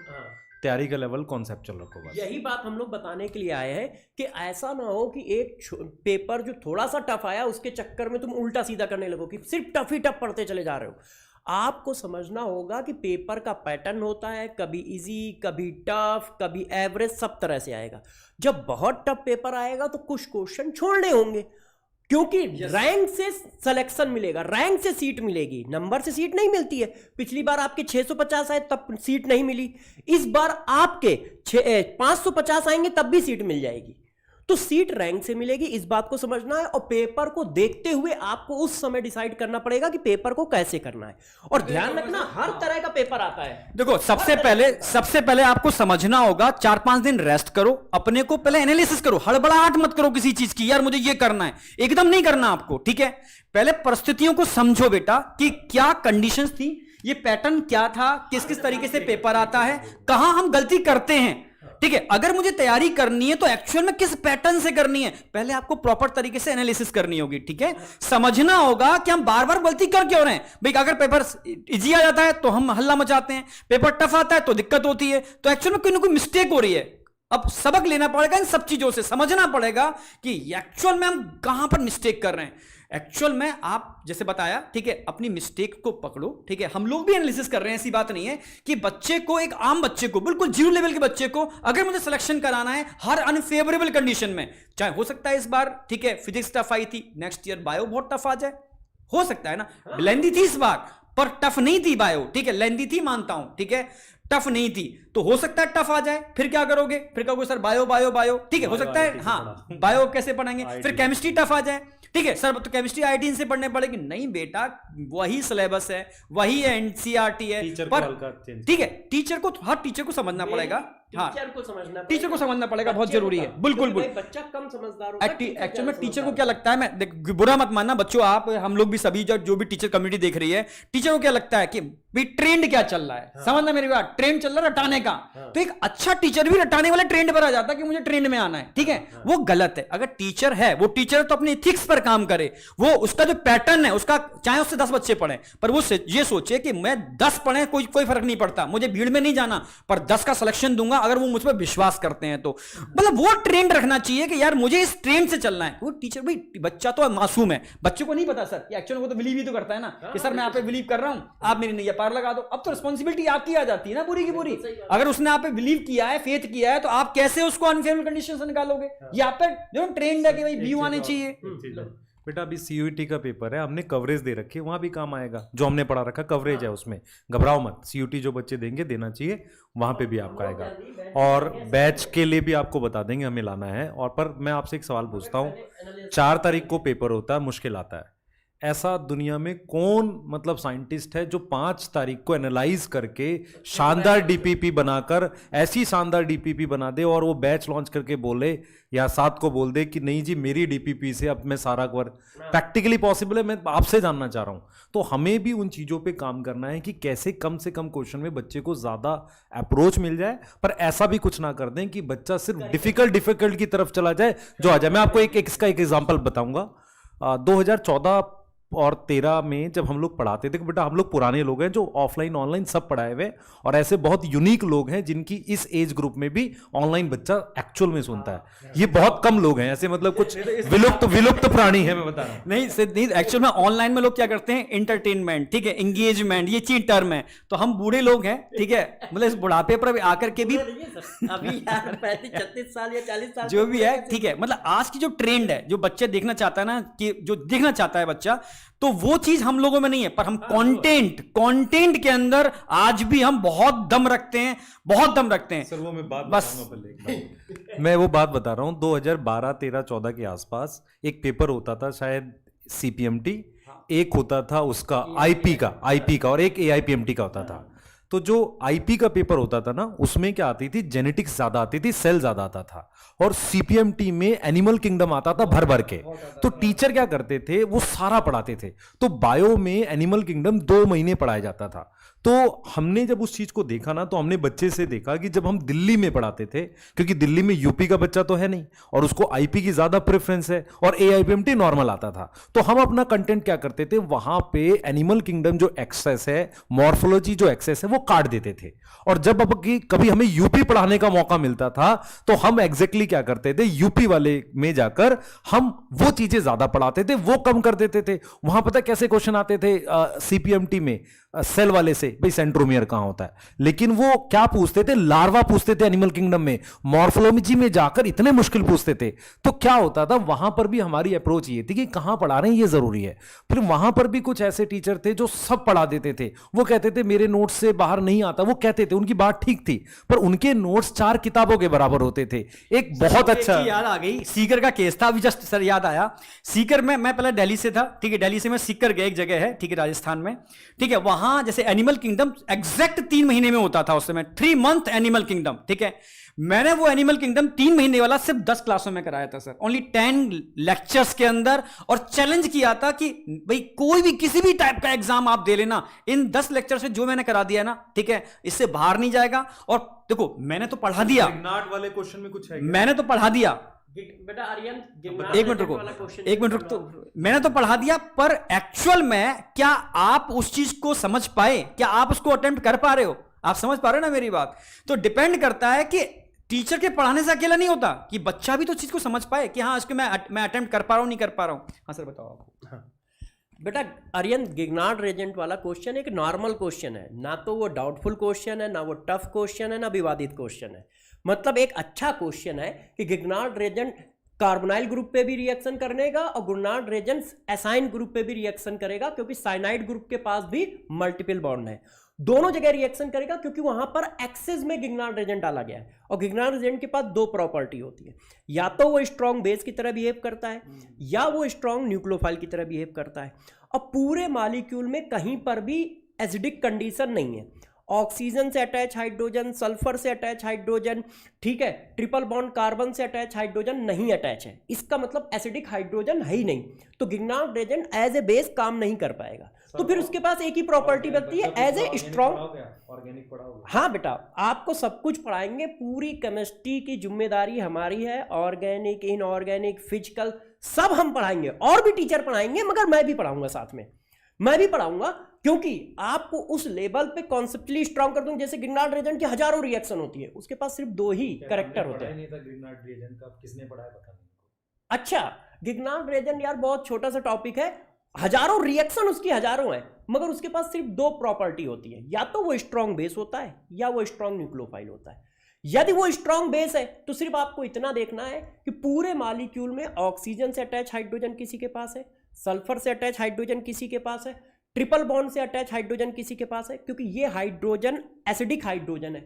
तैयारी का लेवल कॉन्सेप्चुअल रखो बस। यही बात हम लोग बताने के लिए आए हैं कि ऐसा ना हो कि एक पेपर जो थोड़ा सा टफ आया उसके चक्कर में तुम उल्टा सीधा करने लगो कि सिर्फ टफ ही टफ पढ़ते चले जा रहे हो। आपको समझना होगा कि पेपर का पैटर्न होता है, कभी इजी, कभी टफ, कभी एवरेज, सब तरह से आएगा। जब बहुत टफ पेपर आएगा तो कुछ क्वेश्चन छोड़ने होंगे, क्योंकि रैंक से सिलेक्शन मिलेगा, रैंक से सीट मिलेगी, नंबर से सीट नहीं मिलती है। पिछली बार आपके 650 आए तब सीट नहीं मिली, इस बार आपके 550 आएंगे तब भी सीट मिल जाएगी। तो सीट रैंक से मिलेगी, इस बात को समझना है। और पेपर को देखते हुए आपको उस समय डिसाइड करना पड़ेगा कि पेपर को कैसे करना है। और ध्यान रखना हर तरह का पेपर आता है। देखो सबसे पहले आपको समझना होगा, 4-5 दिन रेस्ट करो, अपने को पहले एनालिसिस करो, हड़बड़ाहट मत करो किसी चीज की, यार मुझे ये करना है, एकदम नहीं करना आपको, ठीक है। पहले परिस्थितियों को समझो बेटा कि क्या कंडीशंस थी, ये पैटर्न क्या था, किस किस तरीके से पेपर आता है, कहां हम गलती करते हैं, ठीक है। अगर मुझे तैयारी करनी है तो एक्चुअल में किस पैटर्न से करनी है, पहले आपको प्रॉपर तरीके से एनालिसिस करनी होगी, ठीक है। समझना होगा कि हम बार बार गलती कर क्यों रहे हैं भाई। अगर पेपर इजी आ जाता है तो हम हल्ला मचाते हैं, पेपर टफ आता है तो दिक्कत होती है, तो एक्चुअल में कोई ना कोई मिस्टेक हो रही है। अब सबक लेना पड़ेगा इन सब चीजों से, समझना पड़ेगा कि एक्चुअल में हम कहां पर मिस्टेक कर रहे हैं। एक्चुअल में आप जैसे बताया, ठीक है, अपनी मिस्टेक को पकड़ो, ठीक है। हम लोग भी एनालिसिस कर रहे हैं, ऐसी बात नहीं है कि बच्चे को, एक आम बच्चे को, बिल्कुल जीरो लेवल के बच्चे को अगर मुझे सिलेक्शन कराना है हर अनफेवरेबल कंडीशन में, चाहे हो सकता है इस बार, ठीक है, फिजिक्स टफ आई थी, नेक्स्ट ईयर बायो बहुत टफ आ जाए, हो सकता है ना। लेंदी थी इस बार पर टफ नहीं थी बायो, ठीक है, लेंदी थी मानता हूं, ठीक है, टफ नहीं थी, तो हो सकता है टफ आ जाए, फिर क्या करोगे, फिर कहोगे सर बायो बायो बायो, ठीक है, हो सकता है, हाँ बायो कैसे पढ़ेंगे, फिर केमिस्ट्री टफ आ जाए, ठीक है सर तो केमिस्ट्री आईटीन से पढ़ने पड़ेगी, नहीं बेटा वही सिलेबस है, वही एनसीईआरटी है, पर ठीक है टीचर को, हर टीचर को समझना पड़ेगा, हाँ टीचर को समझना पड़ेगा, बहुत जरूरी है, बिल्कुल बच्चा कम समझदार होता है। एक्चुअल में टीचर को क्या लगता है, मैं बुरा मत मानना बच्चों, आप हम लोग भी सभी जो भी टीचर कम्युनिटी देख रही है, टीचर को क्या लगता है कि भाई ट्रेंड क्या चल रहा है, समझना मेरी बात, ट्रेंड चल रहा है रटाने का, तो एक अच्छा टीचर भी रटाने वाले ट्रेंड पर आ जाता है कि मुझे ट्रेंड में आना है, ठीक है, वो गलत है। अगर टीचर है, वो टीचर तो अपने इथिक्स पर काम करे, वो उसका जो पैटर्न है उसका, चाहे उससे 10 बच्चे पढ़े पर वो ये सोचे कि मैं 10 पढ़े कोई फर्क नहीं पड़ता, मुझे भीड़ में नहीं जाना, पर 10 का सिलेक्शन दूंगा अगर वो मुझ पर विश्वास करते हैं तो, मतलब वो ट्रेंड रखना चाहिए कि यार मुझे इस ट्रेंड से चलना है। वो टीचर, भाई बच्चा तो मासूम है, बच्चे को नहीं पता सर, एक्चुअली वो तो बिलीव ही तो करता है ना कि सर मैं आप पे बिलीव कर रहा हूं, आप मेरी नैया पार लगा दो। अब तो रिस्पॉन्सिबिलिटी आपकी आ जाती है ना पूरी की पूरी, अगर उसने आप पे बिलीव किया है, फेथ किया है, तो आप कैसे उसको अनफेवरेबल कंडीशन से निकालोगे। ये आप पे जो ट्रेंड है कि भाई व्यू आने चाहिए। बेटा अभी सीयूईटी का पेपर है, हमने कवरेज दे रखी है, वहां भी काम आएगा, जो हमने पढ़ा रखा कवरेज है उसमें, घबराओ मत, सीयूईटी जो बच्चे देंगे देना चाहिए, वहां पे भी आपका आएगा, और बैच के लिए भी आपको बता देंगे हमें लाना है। और पर मैं आपसे एक सवाल पूछता हूँ, 4 तारीख को पेपर होता है, मुश्किल आता है, ऐसा दुनिया में कौन मतलब साइंटिस्ट है जो 5 तारीख को एनालाइज करके शानदार डीपीपी बनाकर, ऐसी शानदार डीपीपी बना दे और वो बैच लॉन्च करके बोले या 7 को बोल दे कि नहीं जी मेरी डीपीपी से अब मैं सारा कवर, प्रैक्टिकली पॉसिबल है, मैं आपसे जानना चाह रहा हूँ। तो हमें भी उन चीज़ों पे काम करना है कि कैसे कम से कम क्वेश्चन में बच्चे को ज़्यादा अप्रोच मिल जाए, पर ऐसा भी कुछ ना कर दें कि बच्चा सिर्फ डिफिकल्ट की तरफ चला जाए जो आ जाए। मैं आपको इसका एक एग्जाम्पल बताऊंगा। 2014 और 13 में जब हम लोग पढ़ाते थे, बेटा हम लोग पुराने लोग हैं जो ऑफलाइन ऑनलाइन सब पढ़ाए हुए, और ऐसे बहुत यूनिक लोग हैं जिनकी इस एज ग्रुप में भी ऑनलाइन बच्चा एक्चुअल में सुनता है, ये बहुत कम लोग हैं, ऐसे मतलब कुछ विलुप्त प्राणी है, मैं बता रहा हूं। नहीं एक्चुअल में ऑनलाइन में लोग क्या करते हैं, एंटरटेनमेंट, ठीक है, एंगेजमेंट, ये चीज टर्म है, तो हम बूढ़े लोग हैं, ठीक है, मतलब इस बुढ़ापे पर आकर के भी अभी 36 साल या 40 साल जो भी है, ठीक है, मतलब आज की जो ट्रेंड है, जो बच्चे देखना चाहता है ना, कि जो देखना चाहता है बच्चा तो वो चीज हम लोगों में नहीं है, पर हम कंटेंट के अंदर आज भी हम बहुत दम रखते हैं। सर वो मैं बात बस बताऊंगा पहले एक बात। मैं वो बात बता रहा हूँ 2012, 13, 14 के आसपास एक पेपर होता था शायद CPMT, एक होता था उसका IP का और एक AIPMT का होता था। तो जो IP का पेपर होता था ना, उसमें क्या आती थी, जेनेटिक्स ज्यादा आती थी, सेल ज्यादा आता था, और CPMT में एनिमल किंगडम आता था भर भर के। तो टीचर क्या करते थे, वो सारा पढ़ाते थे। तो बायो में एनिमल किंगडम 2 महीने पढ़ाया जाता था। तो हमने जब उस चीज को देखा ना, तो हमने बच्चे से देखा कि जब हम दिल्ली में पढ़ाते थे, क्योंकि दिल्ली में यूपी का बच्चा तो है नहीं और उसको IP की ज्यादा प्रेफरेंस है और AIPMT नॉर्मल आता था, तो हम अपना कंटेंट क्या करते थे, वहां पे एनिमल किंगडम जो एक्सेस है, मॉर्फोलॉजी जो एक्सेस है, वो काट देते थे। और जब अब कभी हमें यूपी पढ़ाने का मौका मिलता था, तो हम एग्जैक्टली क्या करते थे, यूपी वाले में जाकर हम वो चीजें ज्यादा पढ़ाते थे, वो कम कर देते थे। वहां पता कैसे क्वेश्चन आते थे CPMT में सेल वाले से, भाई सेंट्रोमियर कहां होता है, लेकिन वो क्या पूछते थे, लार्वा पूछते थे एनिमल किंगडम में। मॉर्फोलॉजी में जाकर इतने मुश्किल पूछते थे। तो क्या होता था, वहां पर भी हमारी अप्रोच ये थी कि कहां पढ़ा रहे हैं ये जरूरी है। फिर वहां पर भी कुछ ऐसे टीचर थे जो सब पढ़ा देते थे। वो कहते थे मेरे नोट्स से बाहर नहीं आता, वो कहते थे, उनकी बात ठीक थी, पर उनके नोट्स 4 किताबों के बराबर होते थे। एक बहुत अच्छा याद आ गई, सीकर का केस था, अभी जस्ट सर याद आया। सीकर में मैं पहले दिल्ली से था, ठीक है, दिल्ली से मैं सीकर गया, एक जगह है, ठीक है, राजस्थान में, ठीक है। वहां जैसे एनिमल किंगडम एग्जैक्ट 3 महीने में होता था उस समय, 3 मंथ एनिमल किंगडम, ठीक है। मैंने वो एनिमल किंगडम 3 महीने वाला सिर्फ 10 क्लासों में कराया था सर, ओनली 10 लेक्चर्स के अंदर, और चैलेंज किया था कि भाई कोई भी किसी भी टाइप का एग्जाम आप दे लेना, इन 10 लेक्चर से जो मैंने करा दिया ना, ठीक है, इससे बाहर नहीं जाएगा। और देखो मैंने तो पढ़ा दिया, वाले क्वेश्चन में कुछ है, मैंने तो पढ़ा दिया, बेटा आर्यन, एक मिनट रुको, मैंने तो पढ़ा दिया, पर एक्चुअल में क्या आप उस चीज को समझ पाए, क्या आप उसको अटेम्प्ट कर पा रहे हो, आप समझ पा रहे हो ना मेरी बात। तो डिपेंड करता है कि टीचर के पढ़ाने से अकेला नहीं होता, कि बच्चा भी तो चीज को समझ पाए कि हाँ इसको मैं अटेम्प्ट कर पा रहा हूं, नहीं कर पा रहा हूं। हाँ सर बताओ आप। हाँ। बेटा आर्यन, गिगनार्ड रीजेंट वाला क्वेश्चन एक नॉर्मल क्वेश्चन है, ना तो वो डाउटफुल क्वेश्चन है, ना वो टफ क्वेश्चन है, ना विवादित क्वेश्चन है। मतलब एक अच्छा क्वेश्चन है कि गिगनार्ड रीजेंट कार्बोनाइल ग्रुप पे भी रिएक्शन करेगा और गिगनार्ड रीजेंट एसाइन ग्रुप पे भी रिएक्शन करेगा, क्योंकि साइनाइड ग्रुप के पास भी मल्टीपल बॉन्ड है, दोनों जगह रिएक्शन करेगा, क्योंकि वहां पर एक्सेस में गिगनार्ड एजेंट डाला गया है। और गिगनार्ड एजेंट के पास 2 प्रॉपर्टी होती है, या तो वो स्ट्रॉन्ग बेस की तरह बिहेव करता है, या वो स्ट्रॉन्ग न्यूक्लियोफाइल की तरह बिहेव करता है। और पूरे मॉलिक्यूल में कहीं पर भी एसिडिक कंडीशन नहीं है, ऑक्सीजन से अटैच हाइड्रोजन, सल्फर से अटैच हाइड्रोजन, ठीक है, ट्रिपल बॉन्ड कार्बन से अटैच हाइड्रोजन नहीं अटैच है, इसका मतलब एसिडिक हाइड्रोजन है ही नहीं। तो गिगनार्ड एजेंट एज ए बेस काम नहीं कर पाएगा, तो फिर उसके पास एक ही प्रॉपर्टी बनती है, एज ए स्ट्रॉन्ग। ऑर्गेनिक पढ़ाओगे? हाँ बेटा, आपको सब कुछ पढ़ाएंगे, पूरी केमिस्ट्री की जिम्मेदारी हमारी है, ऑर्गेनिक, इनऑर्गेनिक, फिजिकल सब हम पढ़ाएंगे, और भी टीचर पढ़ाएंगे, मगर मैं भी पढ़ाऊंगा साथ में, मैं भी पढ़ाऊंगा, क्योंकि आपको उस लेवल पे कॉन्सेप्चुअली स्ट्रॉन्ग कर दूं। जैसे गिगनार्ड रीजेंट की हजारों रिएक्शन होती है, उसके पास सिर्फ 2 ही करेक्टर होते हैं। गिगनार्ड रीजेंट का किसने पढ़ाया पता नहीं। अच्छा, गिगनार्ड रीजेंट यार बहुत छोटा सा टॉपिक है, हजारों रिएक्शन उसकी हजारों हैं, मगर उसके पास सिर्फ 2 प्रॉपर्टी होती है, या तो वो स्ट्रॉन्ग बेस होता है, या वो स्ट्रॉन्ग न्यूक्लियोफाइल होता है। यदि वो स्ट्रॉन्ग बेस है तो सिर्फ आपको इतना देखना है कि पूरे मॉलिक्यूल में ऑक्सीजन से अटैच हाइड्रोजन किसी के पास है, सल्फर से अटैच हाइड्रोजन किसी के पास है, ट्रिपल बॉन्ड से अटैच हाइड्रोजन किसी के पास है, क्योंकि ये हाइड्रोजन एसिडिक हाइड्रोजन है,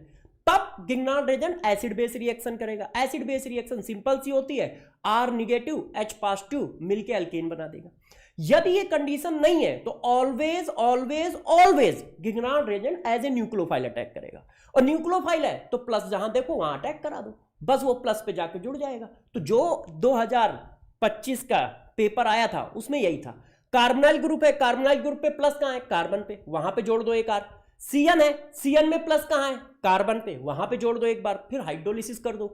तब Grignard reagent acid base reaction करेगा। एसिड बेस रिएक्शन सिंपल सी होती है, R नेगेटिव H पॉजिटिव मिलके अल्केन बना देगा। यदि ये कंडीशन नहीं है तो always always always Grignard reagent as a nucleophile attack करेगा, और न्यूक्लियोफाइल है तो प्लस जहां देखो वहां अटैक करा दो, बस वो प्लस पे जाके जुड़ जाएगा। तो जो 2025 का पेपर आया था उसमें यही था, कार्बोनाइल ग्रुप है, कार्बोनाइल ग्रुप पे प्लस कहां है, कार्बन पे, वहां पे जोड़ दो एक बार। CN है, CN में प्लस कहां है, कार्बन पे, वहां पे जोड़ दो एक बार, फिर हाइड्रोलिसिस कर दो,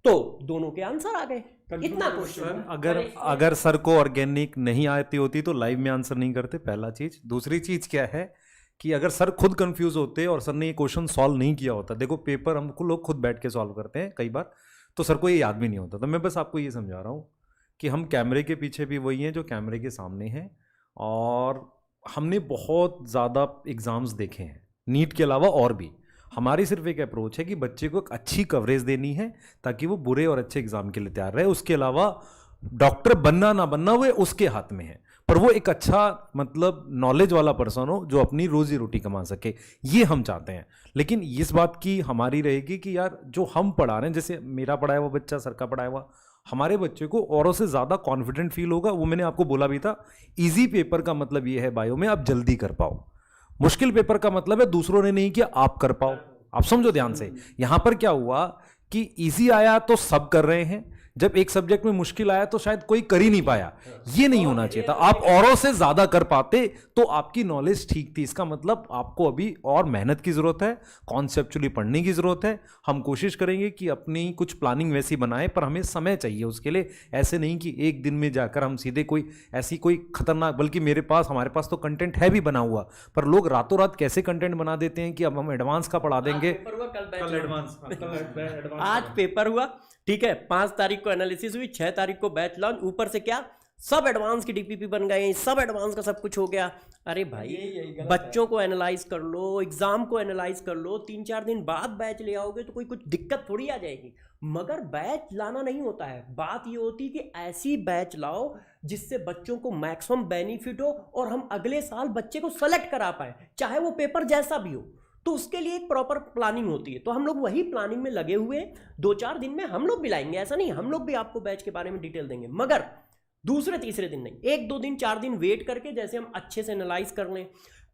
तो दोनों के आंसर आ गए। इतना क्वेश्चन। अगर सर को ऑर्गेनिक नहीं आती होती तो लाइव में आंसर नहीं करते, पहला चीज। दूसरी चीज क्या है कि अगर सर खुद कंफ्यूज होते और सर ने ये क्वेश्चन सॉल्व नहीं किया होता, देखो पेपर हमको लोग खुद बैठ के सॉल्व करते हैं कई बार, तो सर को ये याद भी नहीं होता। तो मैं बस आपको ये समझा रहा हूँ कि हम कैमरे के पीछे भी वही हैं जो कैमरे के सामने हैं, और हमने बहुत ज़्यादा एग्ज़ाम्स देखे हैं नीट के अलावा, और भी हमारी सिर्फ एक अप्रोच है कि बच्चे को एक अच्छी कवरेज देनी है ताकि वो बुरे और अच्छे एग्जाम के लिए तैयार रहे। उसके अलावा डॉक्टर बनना ना बनना वो उसके हाथ में है, पर वो एक अच्छा मतलब नॉलेज वाला पर्सन हो जो अपनी रोजी रोटी कमा सके, ये हम चाहते हैं। लेकिन इस बात की हमारी रहेगी कि यार जो हम पढ़ा रहे हैं, जैसे मेरा पढ़ाया हुआ बच्चा, सर का पढ़ाया हुआ, हमारे बच्चे को औरों से ज़्यादा कॉन्फिडेंट फील होगा। वो मैंने आपको बोला भी था, इजी पेपर का मतलब ये है बायो में आप जल्दी कर पाओ, मुश्किल पेपर का मतलब है दूसरों ने नहीं किया आप कर पाओ। आप समझो ध्यान से, यहां पर क्या हुआ कि इजी आया तो सब कर रहे हैं, जब एक सब्जेक्ट में मुश्किल आया तो शायद कोई कर ही नहीं पाया। ये नहीं होना चाहिए था, आप औरों से ज्यादा कर पाते तो आपकी नॉलेज ठीक थी। इसका मतलब आपको अभी और मेहनत की जरूरत है, कॉन्सेप्चुअली पढ़ने की जरूरत है। हम कोशिश करेंगे कि अपनी कुछ प्लानिंग वैसी बनाए, पर हमें समय चाहिए उसके लिए। ऐसे नहीं कि एक दिन में जाकर हम सीधे कोई खतरनाक, बल्कि हमारे पास तो कंटेंट है भी बना हुआ, पर लोग रातों रात कैसे कंटेंट बना देते हैं कि अब हम एडवांस का पढ़ा देंगे। आज पेपर हुआ, ठीक है, 5 तारीख को एनालिसिस हुई, 6 तारीख को बैच लॉन्च, ऊपर से क्या सब एडवांस की डीपीपी बन गए, सब एडवांस का सब कुछ हो गया। अरे भाई बच्चों को एनालाइज कर लो, एग्जाम को एनालाइज कर लो, 3-4 दिन बाद बैच ले आओगे तो कोई कुछ दिक्कत थोड़ी आ जाएगी। मगर बैच लाना नहीं होता है, बात ये होती है कि ऐसी बैच लाओ जिससे बच्चों को मैक्सिमम बेनिफिट हो और हम अगले साल बच्चे को सेलेक्ट करा पाए, चाहे वो पेपर जैसा भी हो। तो उसके लिए एक प्रॉपर प्लानिंग होती है, तो हम लोग वही प्लानिंग में लगे हुए। 2-4 दिन में हम लोग भी लाएंगे, ऐसा नहीं, हम लोग भी आपको बैच के बारे में डिटेल देंगे, मगर दूसरे तीसरे दिन नहीं, 1-2 दिन 4 दिन वेट करके, जैसे हम अच्छे से एनालाइज कर लें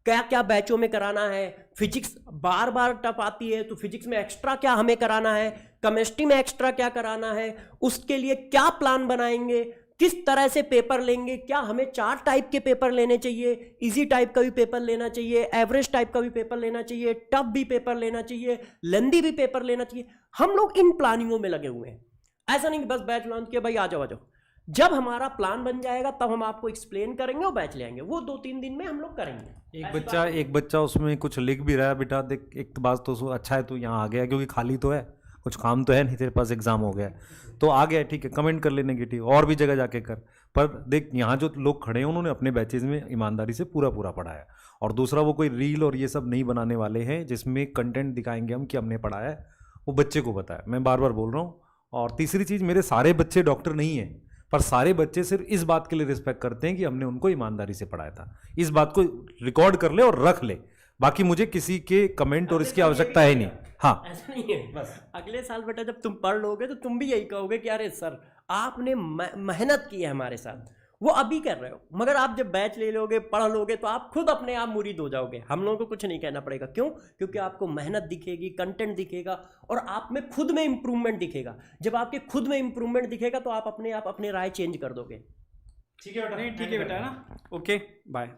क्या क्या बैचों में कराना है। फिजिक्स बार बार टफ आती है तो फिजिक्स में एक्स्ट्रा क्या हमें कराना है, केमिस्ट्री में एक्स्ट्रा क्या कराना है, उसके लिए क्या प्लान बनाएंगे, किस तरह से पेपर लेंगे, क्या हमें 4 टाइप के पेपर लेने चाहिए, इजी टाइप का भी पेपर लेना चाहिए, एवरेज टाइप का भी पेपर लेना चाहिए, टफ भी पेपर लेना चाहिए, लेंदी भी पेपर लेना चाहिए। हम लोग इन प्लानिंगों में लगे हुए हैं। ऐसा नहीं कि बस बैच लॉन्च किया भाई आ जाओ। जब हमारा प्लान बन जाएगा तब हम आपको एक्सप्लेन करेंगे और बैच ले आएंगे, वो 2-3 दिन में हम लोग करेंगे। एक बच्चा उसमें कुछ लिख भी रहा है, बेटा देख एक बात तो अच्छा है तू यहाँ आ गया, क्योंकि खाली तो है, कुछ काम तो है नहीं, तेरे पास एग्जाम हो गया तो आ गया, ठीक है, कमेंट कर ले नेगेटिव, और भी जगह जाके कर। पर देख यहाँ जो लोग खड़े हैं उन्होंने अपने बैचेज में ईमानदारी से पूरा पढ़ाया। और दूसरा, वो कोई रील और ये सब नहीं बनाने वाले हैं जिसमें कंटेंट दिखाएंगे हम कि हमने पढ़ाया है, वो बच्चे को पता है, मैं बार बार बोल रहा हूँ। और तीसरी चीज़, मेरे सारे बच्चे डॉक्टर नहीं हैं, पर सारे बच्चे सिर्फ इस बात के लिए रिस्पेक्ट करते हैं कि हमने उनको ईमानदारी से पढ़ाया था। इस बात को रिकॉर्ड कर ले और रख ले, बाकी मुझे किसी के कमेंट और इसकी आवश्यकता है नहीं। हाँ, ऐसा नहीं है, बस अगले साल बेटा जब तुम पढ़ लोगे तो तुम भी यही कहोगे कि अरे सर आपने मेहनत की है हमारे साथ, वो अभी कर रहे हो। मगर आप जब बैच ले लोगे, पढ़ लोगे, तो आप खुद अपने आप मुरीद हो जाओगे। हम लोगों को कुछ नहीं कहना पड़ेगा। क्यों? क्योंकि आपको मेहनत दिखेगी, कंटेंट दिखेगा और आप में खुद में इंप्रूवमेंट दिखेगा। जब आपके खुद में इंप्रूवमेंट दिखेगा तो आप अपने राय चेंज कर दोगे। ठीक है बेटा, नहीं ठीक है बेटा, है ना, ओके बाय।